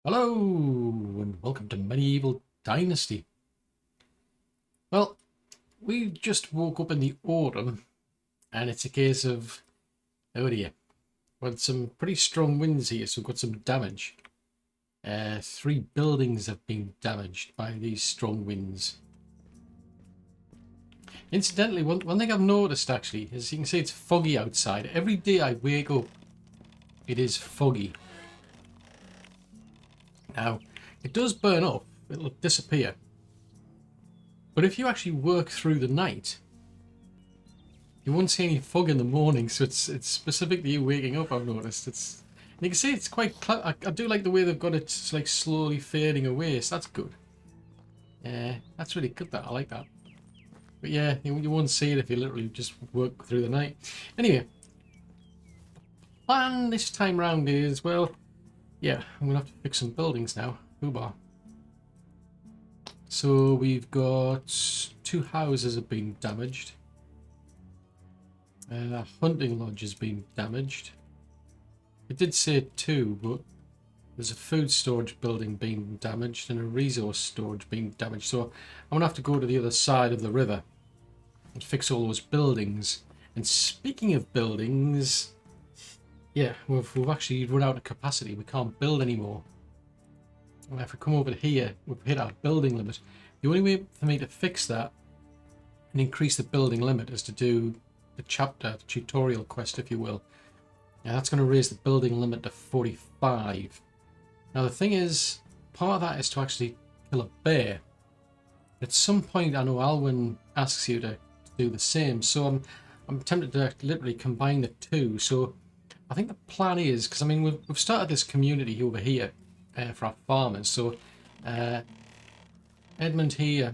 Hello and welcome to Medieval Dynasty. Well, we just woke up in the autumn and it's a case of, oh dear, we've had some pretty strong winds here, so we've got some damage. 3 buildings have been damaged by these strong winds. Incidentally, one thing I've noticed actually is you can see it's foggy outside. Every day I wake up, it is foggy. Now, it does burn up, it'll disappear. But if you actually work through the night, you won't see any fog in the morning, so it's specifically you waking up, I've noticed. And you can see it's quite clever. I do like the way they've got it like slowly fading away, so that's good. Yeah, that's really good, that. I like that. But yeah, you won't see it if you literally just work through the night. Anyway, plan this time round is, well, yeah, I'm going to have to fix some buildings now. Hoobar. So we've got 2 houses have been damaged. A hunting lodge has been damaged. It did say 2, but there's a food storage building being damaged and a resource storage being damaged. So I'm going to have to go to the other side of the river and fix all those buildings. And speaking of buildings, yeah, we've actually run out of capacity. We can't build anymore. And if we come over here, we've hit our building limit. The only way for me to fix that and increase the building limit is to do the tutorial quest, if you will. Now that's going to raise the building limit to 45. Now the thing is, part of that is to actually kill a bear. At some point, I know Alwin asks you to do the same, so I'm tempted to literally combine the 2. So I think the plan is, because I mean we've started this community over here for our farmers. So Edmund here,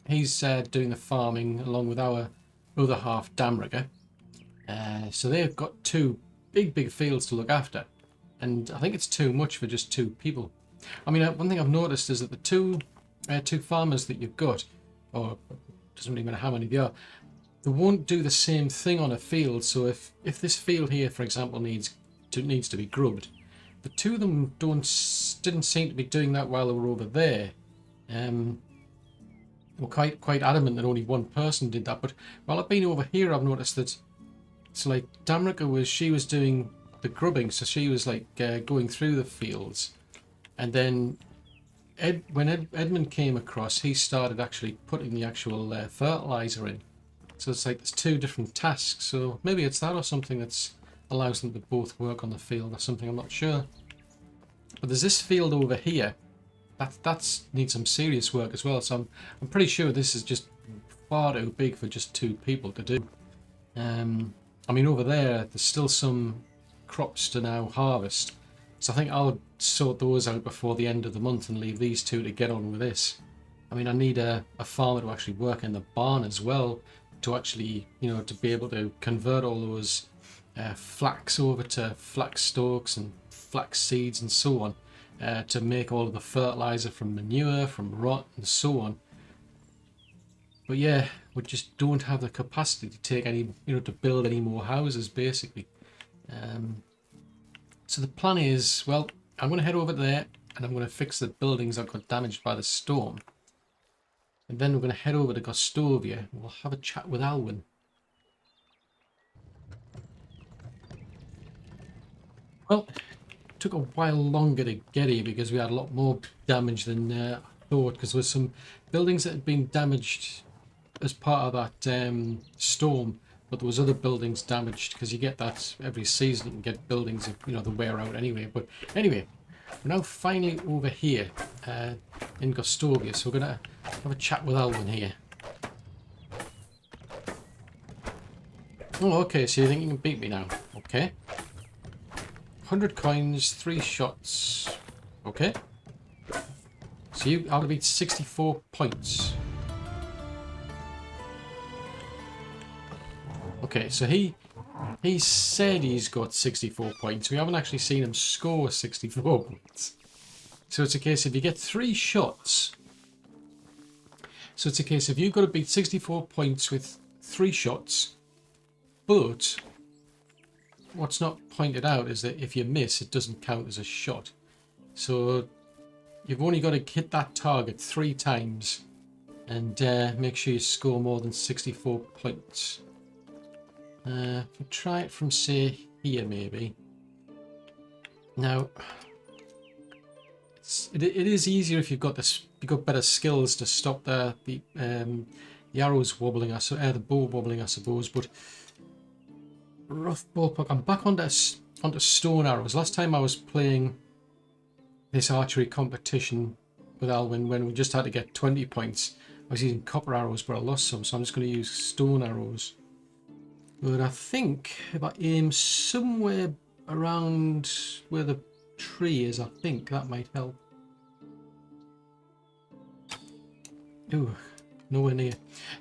he's doing the farming along with our other half, Damrigger. So they've got 2 big fields to look after, and I think it's too much for just 2 people. I mean, one thing I've noticed is that the two farmers that you've got, or it doesn't really matter how many they are, they won't do the same thing on a field. So if this field here, for example, needs to be grubbed, the 2 of them didn't seem to be doing that while they were over there. They were quite adamant that only one person did that. But while I've been over here, I've noticed that so like Damrigger she was doing the grubbing, so she was like going through the fields, and then when Edmund came across, he started actually putting the actual fertilizer in. So it's like there's 2 different tasks. So maybe it's that or something that's allows them to both work on the field or something. I'm not sure. But there's this field over here that needs some serious work as well. So I'm pretty sure this is just far too big for just 2 people to do. I mean, over there's still some crops to now harvest. So I think I'll sort those out before the end of the month and leave these 2 to get on with this. I mean, I need a farmer to actually work in the barn as well, to actually, you know, to be able to convert all those flax over to flax stalks and flax seeds and so on, to make all of the fertilizer from manure, from rot and so on. But yeah, we just don't have the capacity to take any, you know, to build any more houses basically. So the plan is, well, I'm going to head over there and I'm going to fix the buildings that got damaged by the storm. And then we're going to head over to Gostovia and we'll have a chat with Alwin. Well, it took a while longer to get here because we had a lot more damage than I thought, because there were some buildings that had been damaged as part of that storm, but there was other buildings damaged, because you get that every season. You can get buildings, you know, the wear out anyway. But anyway, we're now finally over here in Gostovia, so we're going to have a chat with Alwin here. Oh, okay, so you think you can beat me now? Okay. 100 coins, 3 shots. Okay. So you ought to beat 64 points. Okay, so he said he's got 64 points. We haven't actually seen him score 64 points. So it's a case if you get 3 shots. So it's a case if you've got to beat 64 points with 3 shots, but what's not pointed out is that if you miss, it doesn't count as a shot. So you've only got to hit that target 3 times and make sure you score more than 64 points. If we try it from, say, here maybe. Now, it is easier if you've got better skills to stop the arrows wobbling, the bow wobbling, I suppose. But rough ballpark. I'm back onto stone arrows. Last time I was playing this archery competition with Alwin when we just had to get 20 points. I was using copper arrows, but I lost some, so I'm just going to use stone arrows. But I think if I aim somewhere around where the tree is, I think that might help. Ooh, nowhere near.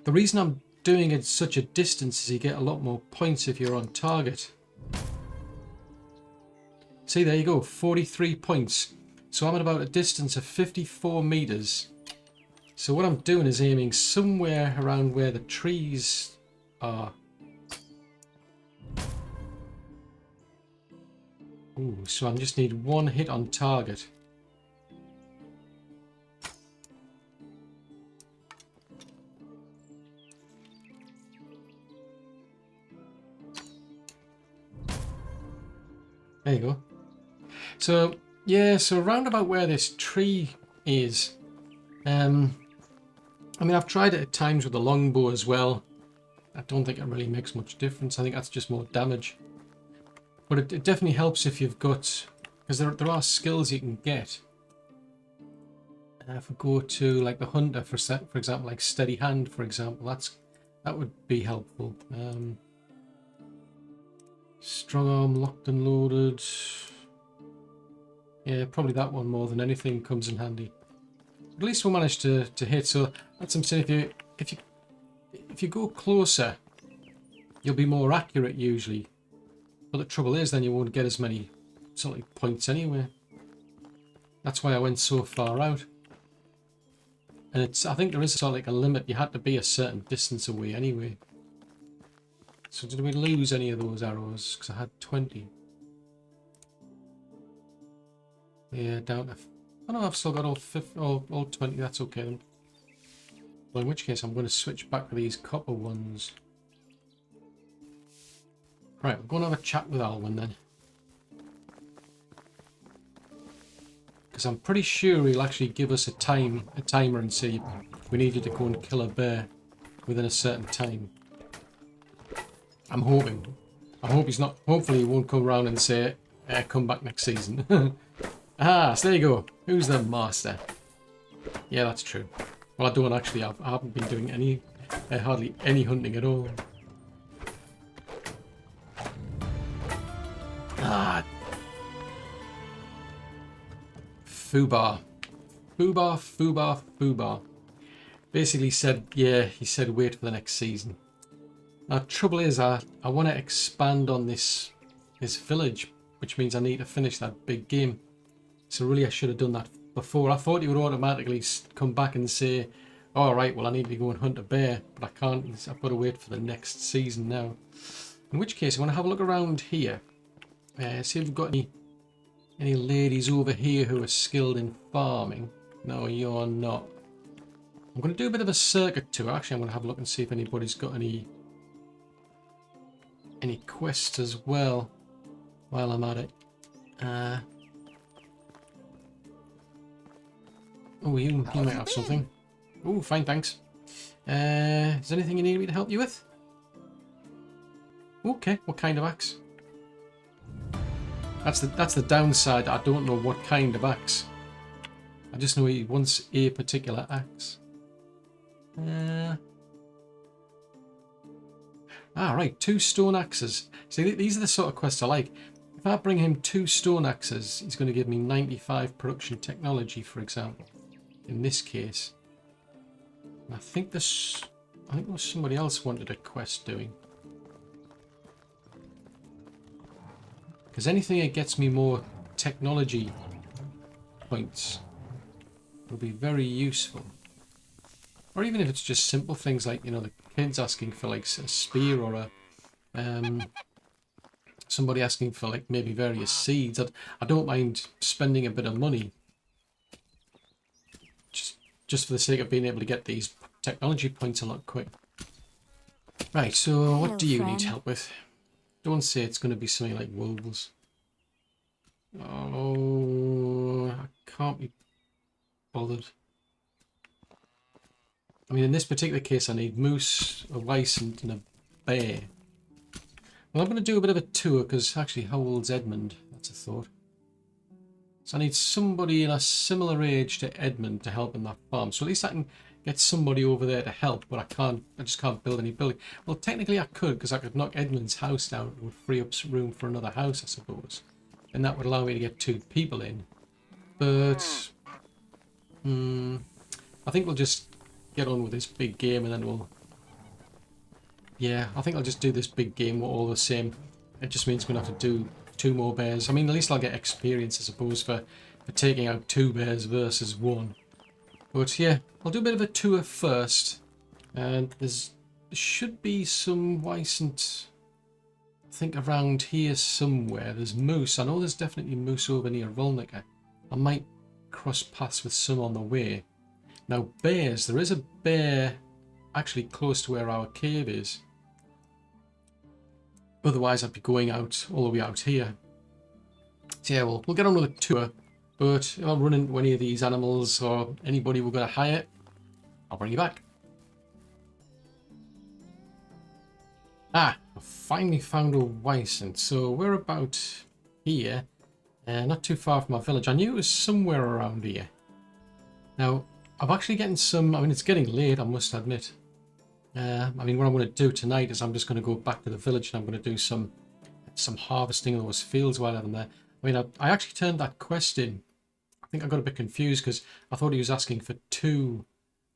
The reason I'm doing it such a distance is you get a lot more points if you're on target. See, there you go, 43 points. So I'm at about a distance of 54 meters. So what I'm doing is aiming somewhere around where the trees are. Ooh, so I just need 1 hit on target. There you go. So, yeah, so round about where this tree is, I mean, I've tried it at times with the longbow as well. I don't think it really makes much difference. I think that's just more damage. But it definitely helps if you've got, because there are skills you can get. If we go to like the hunter, for example, like steady hand, for example, that would be helpful. Strong arm, locked and loaded. Yeah, probably that one more than anything comes in handy. At least we'll manage to hit. So that's what I'm saying. If you go closer, you'll be more accurate usually. But the trouble is, then you won't get as many sort of points anyway. That's why I went so far out. And I think there is sort of like a limit. You had to be a certain distance away anyway. So did we lose any of those arrows? Because I had 20. Yeah, down to... Oh no, I've still got all 20. That's okay then. Well, in which case I'm going to switch back to these copper ones. Right, we're going to have a chat with Alwin then. Because I'm pretty sure he'll actually give us a timer and say we need you to go and kill a bear within a certain time. I'm hoping. I hope he's not. Hopefully he won't come around and say, come back next season. Ah, so there you go. Who's the master? Yeah, that's true. Well, I don't actually. I haven't been doing hardly any hunting at all. Ah. Fubar. Fubar. Basically said, yeah, he said wait for the next season. Now, trouble is, I want to expand on this village, which means I need to finish that big game. So really, I should have done that before. I thought he would automatically come back and say, all right, well, I need to go and hunt a bear, but I can't. I've got to wait for the next season now. In which case, I want to have a look around here. See if we've got any ladies over here who are skilled in farming. No, you're not. I'm going to do a bit of a circuit tour. Actually, I'm going to have a look and see if anybody's got any quests as well while I'm at it. Oh, you might have something. Oh, fine, thanks. Is there anything you need me to help you with? Okay, what kind of axe? That's the downside. I don't know what kind of axe. I just know he wants a particular axe. Right, 2 stone axes. See, these are the sort of quests I like. If I bring him 2 stone axes, he's going to give me 95 production technology, for example. In this case, and I think there was somebody else wanted a quest doing. Because anything that gets me more technology points will be very useful. Or even if it's just simple things like, you know, the kids asking for like a spear or somebody asking for like maybe various seeds. I don't mind spending a bit of money just for the sake of being able to get these technology points a lot quicker. Right, so what do you need help with? Don't say it's going to be something like wolves. Oh, I can't be bothered. I mean, in this particular case, I need moose, a Wisent, and a bear. Well, I'm going to do a bit of a tour, because actually, how old's Edmund? That's a thought. So I need somebody in a similar age to Edmund to help in that farm. So at least I can get somebody over there to help, but I just can't build any building. Well, technically I could, because I could knock Edmund's house down. It would free up room for another house, I suppose. And that would allow me to get 2 people in. But I think we'll just get on with this big game, and then we'll... Yeah, I think I'll just do this big game all the same. It just means we're going to have to do 2 more bears. I mean, at least I'll get experience, I suppose, for taking out 2 bears versus 1. But yeah, I'll do a bit of a tour first. And there should be some Wisent, I think, around here somewhere. There's moose. I know there's definitely moose over near Rolnica. I might cross paths with some on the way. Now, bears. There is a bear actually close to where our cave is. Otherwise, I'd be going out all the way out here. So yeah, we'll get on with a tour. But if I run into any of these animals or anybody we're going to hire, I'll bring you back. Ah, I finally found a Wisent. So we're about here. Not too far from our village. I knew it was somewhere around here. Now, I'm actually getting some... I mean, it's getting late, I must admit. I mean, what I'm going to do tonight is I'm just going to go back to the village and I'm going to do some harvesting of those fields while I'm there. I mean, I actually turned that quest in. I think I got a bit confused because I thought he was asking for 2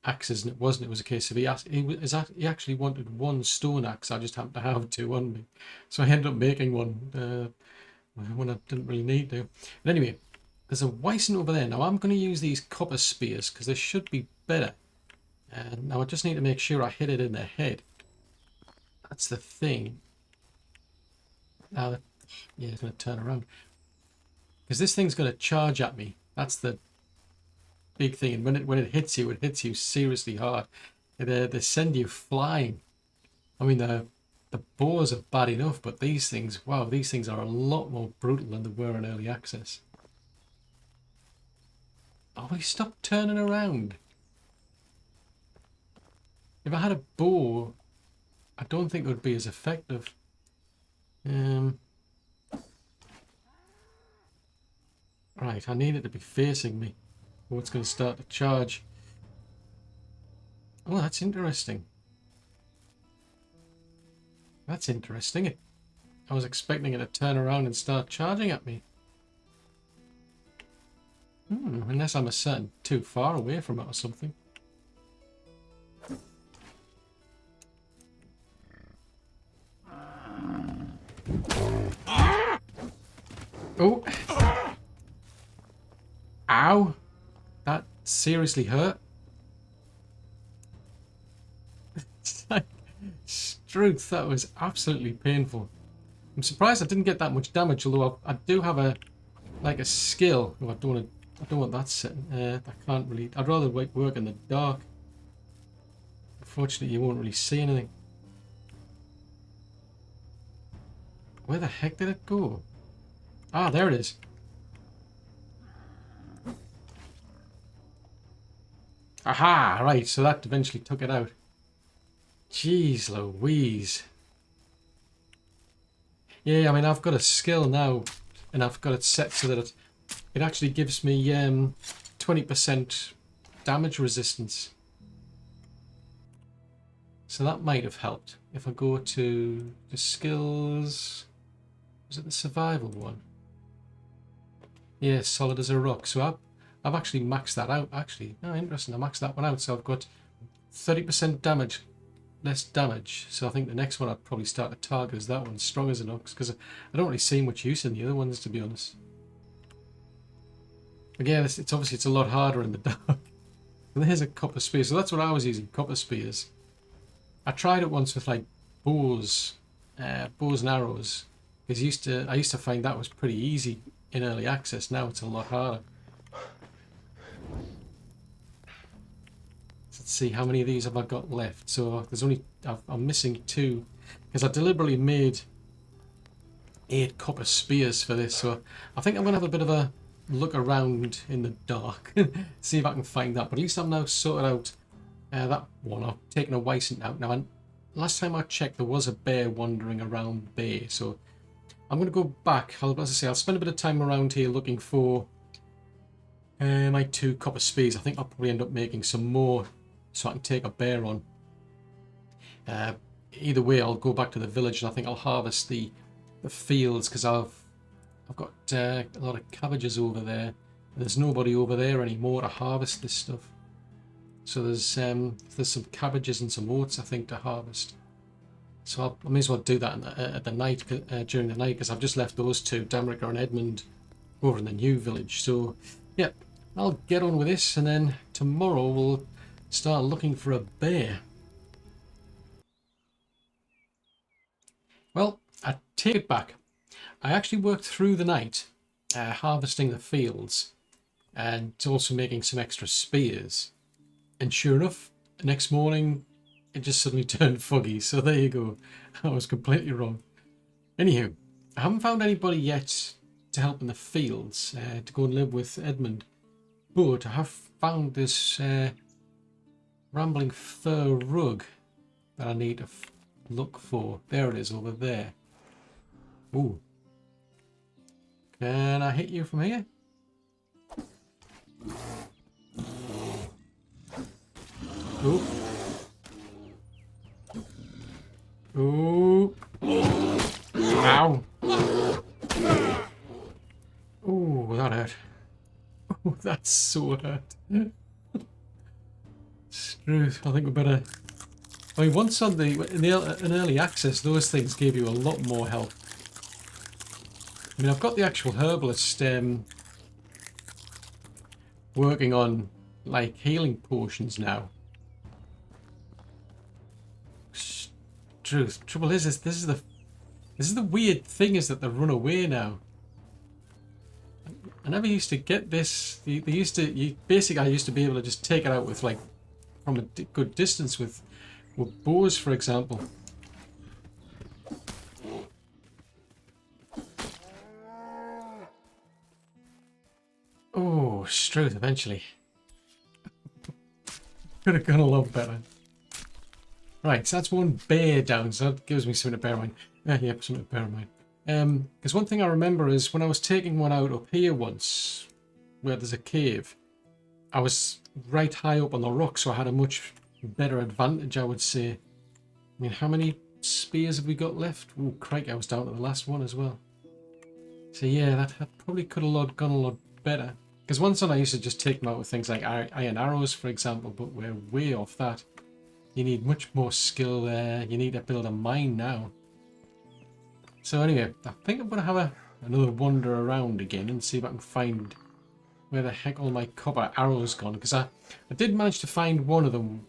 axes, and it wasn't. It was a case of he actually wanted 1 stone axe. I just happened to have 2 on me, so I ended up making one when I didn't really need to. But anyway, there's a Weisen over there. Now I'm going to use these copper spears because they should be better. Now I just need to make sure I hit it in the head. That's the thing. Now, yeah, it's going to turn around. Because this thing's going to charge at me. That's the big thing. And when it hits you seriously hard. They send you flying. I mean, the boars are bad enough, but these things, wow, these things are a lot more brutal than they were in early access. Oh, he stopped turning around. If I had a bow, I don't think it would be as effective. Right, I need it to be facing me, or it's going to start to charge. Oh, that's interesting. That's interesting. I was expecting it to turn around and start charging at me. Unless I'm a certain too far away from it or something. Oh! Ow! That seriously hurt. Struth, that was absolutely painful. I'm surprised I didn't get that much damage, although I do have a skill. Oh, I don't want that setting. I can't really. I'd rather work in the dark. Unfortunately, you won't really see anything. Where the heck did it go? Ah, there it is. Aha! Right, so that eventually took it out. Jeez Louise. Yeah, I mean, I've got a skill now, and I've got it set so that it actually gives me 20% damage resistance. So that might have helped. If I go to the skills... Was it the survival one? Yeah, solid as a rock. So I've actually maxed that out, actually. Oh, interesting. I maxed that one out, so I've got 30% damage, less damage. So I think the next one I'd probably start to target is that one, strong as an ox, because I don't really see much use in the other ones, to be honest. Again, it's obviously it's a lot harder in the dark. And there's a copper spear. So that's what I was using, copper spears. I tried it once with like bows and arrows. Because I used to find that was pretty easy in early access. Now it's a lot harder. let's see, how many of these have I got left? So there's only, I'm missing 2, because I deliberately made 8 copper spears for this. So I think I'm going to have a bit of a look around in the dark, see if I can find that. But at least I'm now sorted out that one. I've taken a Wisent out now. And last time I checked, there was a bear wandering around there. So I'm going to go back. As I say, I'll spend a bit of time around here looking for my 2 copper spears. I think I'll probably end up making some more so I can take a bear on. Either way, I'll go back to the village and I think I'll harvest the fields, because I've got a lot of cabbages over there. There's nobody over there anymore to harvest this stuff. So there's some cabbages and some oats I think to harvest. So I may as well do that at the night, during the night, because I've just left those 2, Damrica and Edmund, over in the new village. So yeah, I'll get on with this, and then tomorrow we'll start looking for a bear. Well, I take it back. I actually worked through the night harvesting the fields and also making some extra spears. And sure enough, the next morning it just suddenly turned foggy. So there you go. I was completely wrong. Anywho, I haven't found anybody yet to help in the fields to go and live with Edmund. But I have found this rambling fur rug that I need to look for. There it is over there. Ooh. Can I hit you from here? Ooh. Ooh. Ow. Ooh, that hurt. Oh, that's so hurt. Struth, I think we better... I mean, once on in early access, those things gave you a lot more health. I mean, I've got the actual herbalist working on like healing potions now. Truth. Trouble is, this is the weird thing, is that they run away now. I never used to get this. I used to be able to just take it out with like from a good distance with bows, for example. Oh, Struth, eventually. Could have gone a lot better. Right, so that's one bear down, so that gives me something to bear in mind. Yeah, something to bear in mind. Because one thing I remember is when I was taking one out up here once, where there's a cave, I was right high up on the rock, so I had a much better advantage, I would say. I mean, how many spears have we got left? Oh, crikey, I was down to the last one as well. So yeah, that probably could have gone a lot better. Because once on I used to just take them out with things like iron arrows, for example, but we're way off that. You need much more skill there. You need to build a mine now. So anyway, I think I'm going to have another wander around again and see if I can find where the heck all my copper arrows gone. Because I did manage to find one of them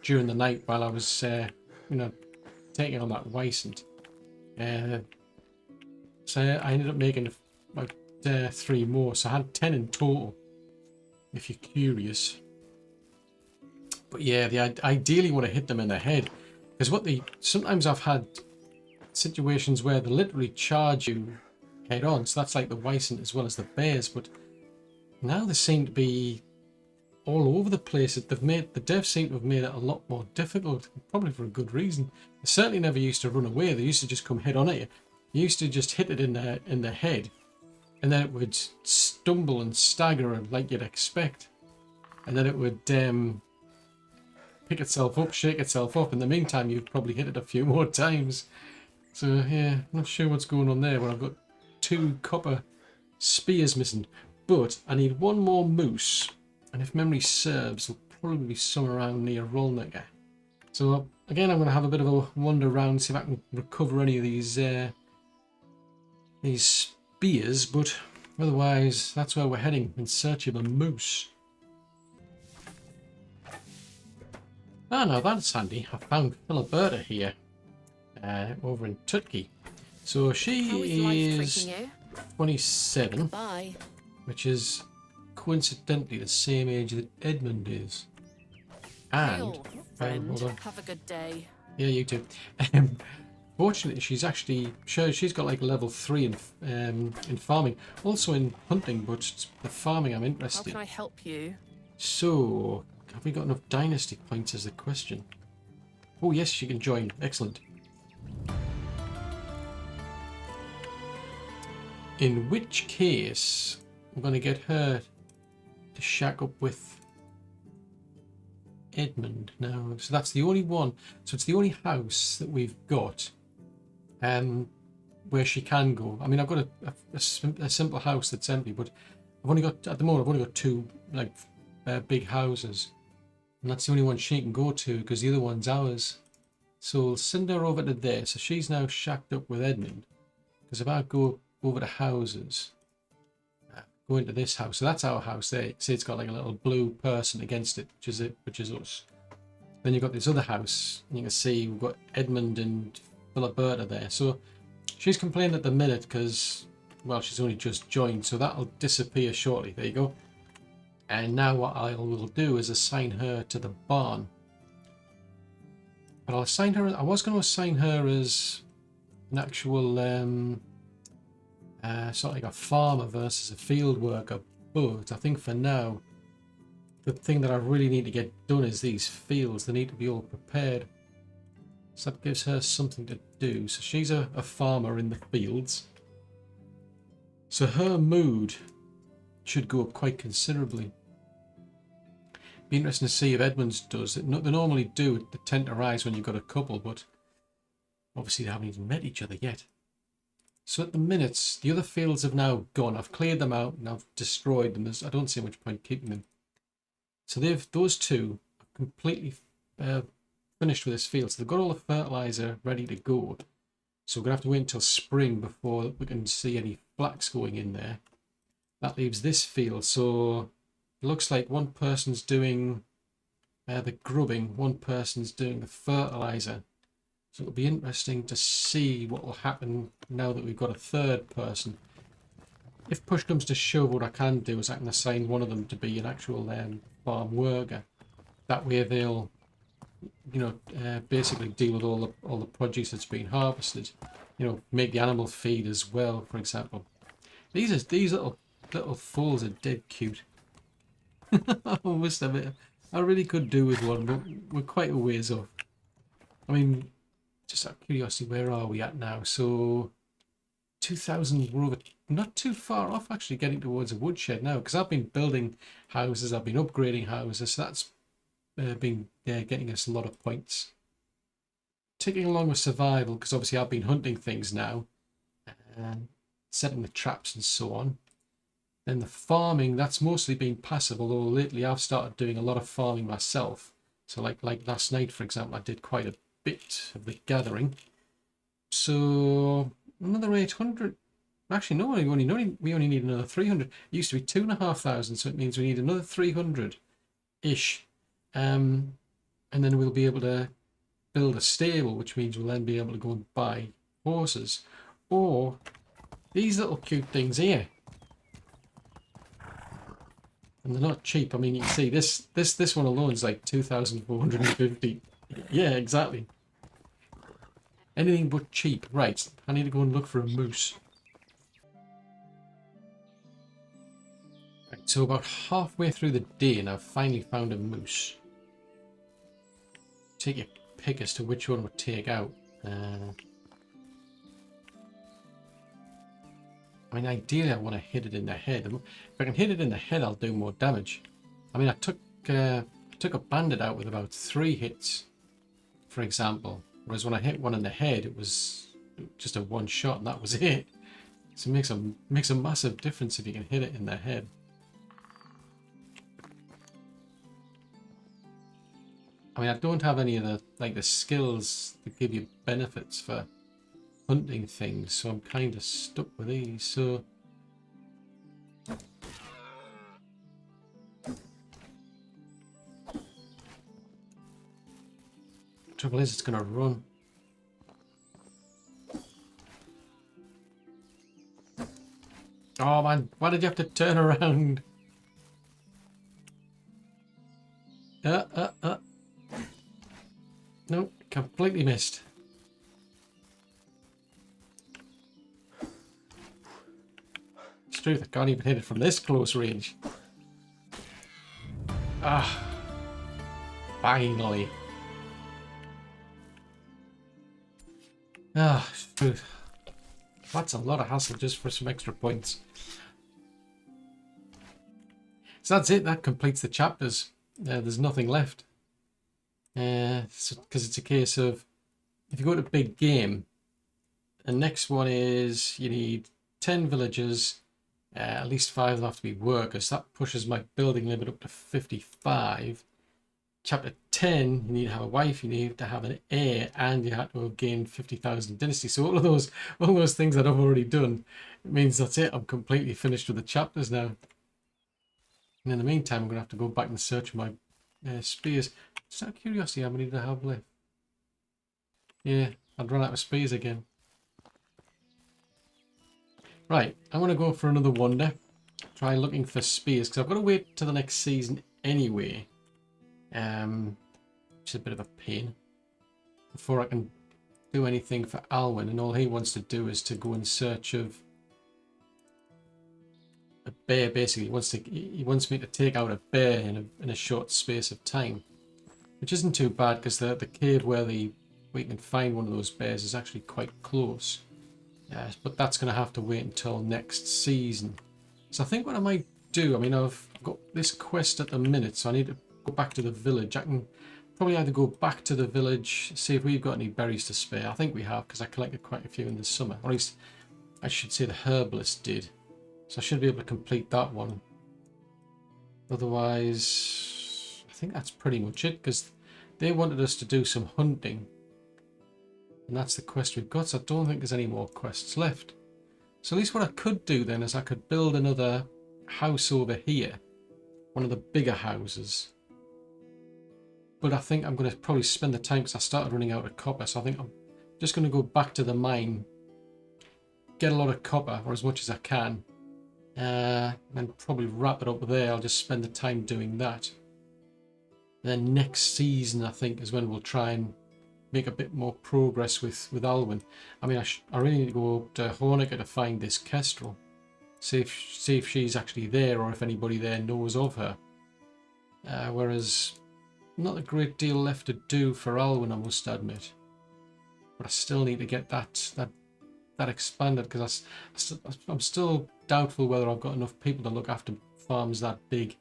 during the night while I was, taking on that Wisent. So I ended up making about 3 more. So I had 10 in total, if you're curious. But yeah, I ideally want to hit them in the head, because sometimes I've had situations where they literally charge you head on. So that's like the Wisent as well as the bears. But now they seem to be all over the place. The devs seem to have made it a lot more difficult, probably for a good reason. They certainly never used to run away. They used to just come head on at you. You used to just hit it in the head, and then it would stumble and stagger like you'd expect, and then it would pick itself up, shake itself up. In the meantime, you'd probably hit it a few more times. So yeah, not sure what's going on there, but I've got 2 copper spears missing. But I need 1 more moose, and if memory serves, there'll probably be some around near Rolnaker. So again, I'm going to have a bit of a wander around, see if I can recover any of these spears, but otherwise that's where we're heading, in search of a moose. Ah, now that's handy. I found Philiberta here, over in Tutki. So she is 27, which is coincidentally the same age that Edmund is. And friend. hold on. Have a good day. Yeah, you too. Um, Fortunately, she's actually sure she's got like a level 3 in farming, also in hunting, but it's the farming I'm How interested can in. I help you? So, have we got enough dynasty points is the question. Oh yes, she can join. Excellent. In which case, I'm going to get her to shack up with Edmund now. So that's the only one. So it's the only house that we've got where she can go. I mean, I've got a simple house that's empty, but I've only got, at the moment, I've only got two like big houses. And that's the only one she can go to because the other one's ours. So we'll send her over to there. So she's now shacked up with Edmund. Because if I go over to houses, go into this house. So that's our house there. See, it's got like a little blue person against it, which is us. Then you've got this other house. And you can see we've got Edmund and Philiberta there. So she's complained at the minute because, well, she's only just joined. So that'll disappear shortly. There you go. And now what I will do is assign her to the barn. But I'll assign her. I was going to assign her as an actual sort of like a farmer versus a field worker. But I think for now, the thing that I really need to get done is these fields. They need to be all prepared. So that gives her something to do. So she's a farmer in the fields. So her mood should go up quite considerably. Be interesting to see if Edmunds does. They normally do. They tend to rise when you've got a couple, but obviously they haven't even met each other yet. So at the minute, the other fields have now gone. I've cleared them out and I've destroyed them. I don't see much point keeping them. So those two are completely finished with this field. So they've got all the fertilizer ready to go. So we're going to have to wait until spring before we can see any flax going in there. That leaves this field. So it looks like one person's doing the grubbing, one person's doing the fertilizer. So it'll be interesting to see what will happen now that we've got a third person. If push comes to shove, what I can do is I can assign one of them to be an actual farm worker. That way they'll, basically deal with all the produce that's been harvested. Make the animal feed as well, for example. These little foals are dead cute. I must admit, I really could do with one, but we're quite a ways off. I mean, just out of curiosity, where are we at now? So 2,000, we're over, not too far off actually getting towards a woodshed now, because I've been building houses, I've been upgrading houses, so that's been getting us a lot of points. Ticking along with survival, because obviously I've been hunting things now, and setting the traps and so on. Then the farming, that's mostly been passive, although lately I've started doing a lot of farming myself. So like last night, for example, I did quite a bit of the gathering. So another 800. Actually, no, we only need another 300. It used to be 2,500, so it means we need another 300-ish. And then we'll be able to build a stable, which means we'll then be able to go and buy horses. Or these little cute things here. And they're not cheap. I mean, you can see this one alone is like 2,450. Yeah, exactly. Anything but cheap. Right, I need to go and look for a moose. Right, so about halfway through the day and I've finally found a moose. Take your pick as to which one would take out. I mean, ideally I want to hit it in the head. If I can hit it in the head, I'll do more damage. I mean, I took a bandit out with about 3 hits, for example. Whereas when I hit one in the head, it was just a one shot and that was it. So it makes a massive difference if you can hit it in the head. I mean, I don't have any of the skills that give you benefits for hunting things, so I'm kind of stuck with these. So trouble is, it's gonna run. Oh man, why did you have to turn around? No, completely missed. It's true, I can't even hit it from this close range. Ah, finally. Ah, that's a lot of hassle just for some extra points. So that's it, that completes the chapters. There's nothing left. Because it's a case of, if you go to big game, the next one is you need 10 villagers, at least 5 of them have to be workers. That pushes my building limit up to 55. Chapter 10, you need to have a wife, you need to have an heir, and you have to have gained 50,000 dynasty. So all those things that I've already done, it means that's it. I'm completely finished with the chapters now. And in the meantime, I'm going to have to go back and search my spears. Just out of curiosity, how many do I have left? Yeah, I'd run out of spears again. Right, I'm going to go for another wander. Try looking for spears, because I've got to wait till the next season anyway. Which is a bit of a pain. Before I can do anything for Alwin, and all he wants to do is to go in search of a bear. Basically, he wants me to take out a bear in a short space of time, which isn't too bad because the cave where we can find one of those bears is actually quite close. But that's going to have to wait until next season. So I think what I might do, I mean, I've got this quest at the minute, so I need to go back to the village. I can probably either go back to the village, see if we've got any berries to spare. I think we have, because I collected quite a few in the summer. Or at least, I should say the herbalist did. So I should be able to complete that one. Otherwise, I think that's pretty much it, because they wanted us to do some hunting. And that's the quest we've got, so I don't think there's any more quests left. So at least what I could do then is I could build another house over here. One of the bigger houses. But I think I'm going to probably spend the time, because I started running out of copper, so I think I'm just going to go back to the mine, get a lot of copper, or as much as I can, and probably wrap it up there. I'll just spend the time doing that. And then next season, I think, is when we'll try and make a bit more progress with Alwin. I mean, I really need to go up to Honecker to find this kestrel. See if she's actually there, or if anybody there knows of her. Whereas, not a great deal left to do for Alwin, I must admit. But I still need to get that expanded, because I'm still doubtful whether I've got enough people to look after farms that big.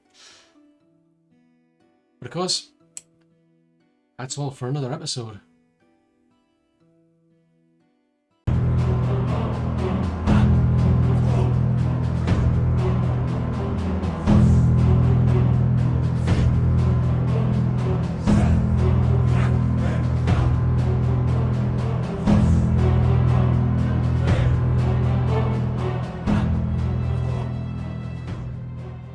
But of course, that's all for another episode.